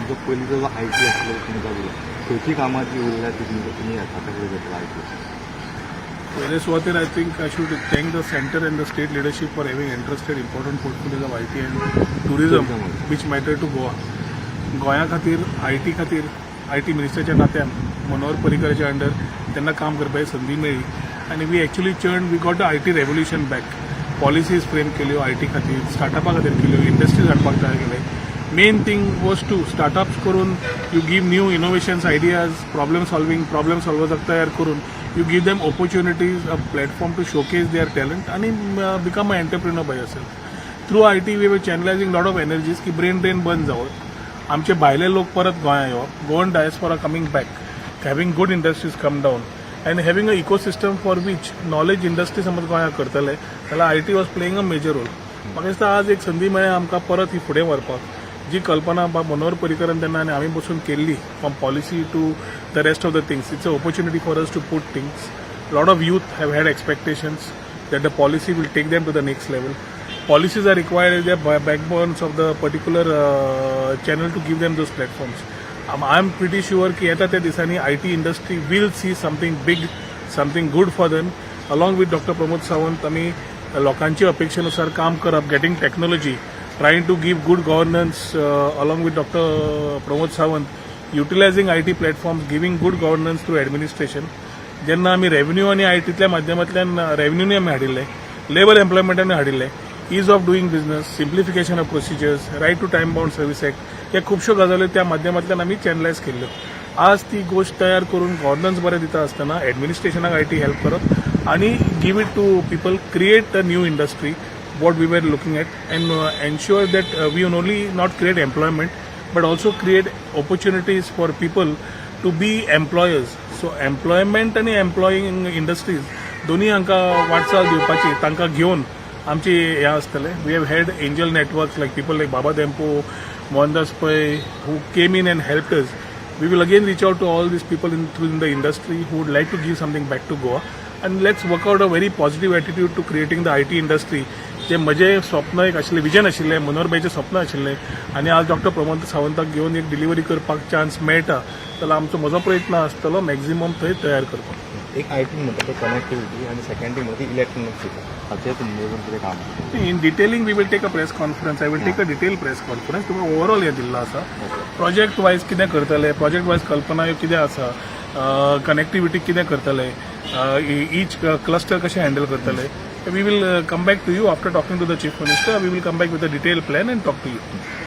जो पयलींचो जो IT आसलो तुमकां दिला खंयची कामां जी उरल्या ती तुमी आता कडेन घेतला IT? पहले सुवातेर I think I should thank the center and the state leadership for having entrusted important portfolios of IT and tourism which matter to Goa. गोंया खातीर IT मिनिस्टरच्या नात्यान मनोहर पर्रीकराच्या अंडर त्यांना काम करपाची संधी मेळ्ळी आनी we actually we got the IT revolution back. Policies frame केल्यो IT खातीर, स्टार्टअपा खातीर केल्यो, इंडस्ट्रीज हाडपाक तयार केले. Main thing was to startups करून you give new innovations ideas, problem सॉल्वर्साक तयार करून you give them opportunities, a platform to showcase their talent and become an entrepreneur by yourself. Through IT we were channelizing lot of energies की brain drain बंद जावं, आमचे भायले लोक परत गोंया येवप, Goan diaspora coming back, having good industries come down and having an ecosystem for which knowledge industry समज गोंया करतले जाल्यार IT was playing a major role. म्हाका दिसता आज एक संधी मेळ्ळ्या आमकां परत ही फुडें व्हरपाक. जी कल्पना मनोहर पर्रीकरान तेन्ना आनी आमी बसून केल्ली from policy to the rest of the things, it's a opportunity for us to put things. Lot of youth have had expectations that the policy will take them to the next level. Policies are required as their backbones of the particular channel to give them those platforms. I am pretty sure की येता त्या दिसांनी IT industry will see something big, something good for them. Along with Dr. Pramod Sawant आम्ही लोकांची अपेक्षेनुसार काम करप, getting technology, trying to give good governance along with Dr. Pramod Sawant, utilizing IT platforms, giving good governance through administration. जेन्ना आम्ही revenue आणि आयटीतल्या माध्यमांतल्यान रेव्हेन्यूनी आमी हाडिल्ले, लेबर एम्प्लॉयमेंटाने हाडिल्ले, ease of doing business, simplification of procedures, right to time bound service act, ह्या खुबश्यो गजाली त्या माध्यमांतल्यान आमी चॅनलायज केल्ल्यो. आज ती गोष्ट तयार करून गव्हर्नन्स बरें दिता आसतना एडमिनिस्ट्रेशनाक IT हेल्प करप आणि give it to people, create a new industry what we were looking at and ensure that we only not create employment but also create opportunities for people to be employers. So employment and employing industries दोन्ही हांकां वाटचाल दिवपाची, तांकां घेवन आमची हें आसतलें. We have had angel networks like people like Baba Dempo, Mohandas Pai who came in and helped us. We will again reach out to all these people in the industry who would like to give something back to Goa and let's work out a very positive attitude to creating the IT industry. जे म्हजे स्वप्न एक आशिल्लें, vision आशिल्लें, मनोहरबाईचें स्वप्न आशिल्लें आनी आज डॉक्टर प्रमोद सावंताक घेवन एक डिलिव्हरी करपाक चान्स मेळटा जाल्यार म्हजो प्रयत्न आसतलो मॅक्झिमम थंय तयार करपाक. एक IT म्हणटा तो कनेक्टिविटी आणि सेकंड थिंग म्हणटा इलेक्ट्रॉनिक्स. हाचेर तुमचें कितें काम? In detailing we will take a press conference. I will take a detail press conference. तुमकां ओवरऑल हें दिल्लो आसा, प्रोजेक्ट वायज कितें करतले, प्रोजेक्ट वायज कल्पना ह्यो कितें आसा, कनेक्टिविटी कितें करतले, ईच क्लस्टर कशें हँडल करतले. We will come back to you after talking to the Chief Minister. We will come back with a detailed plan and talk to you.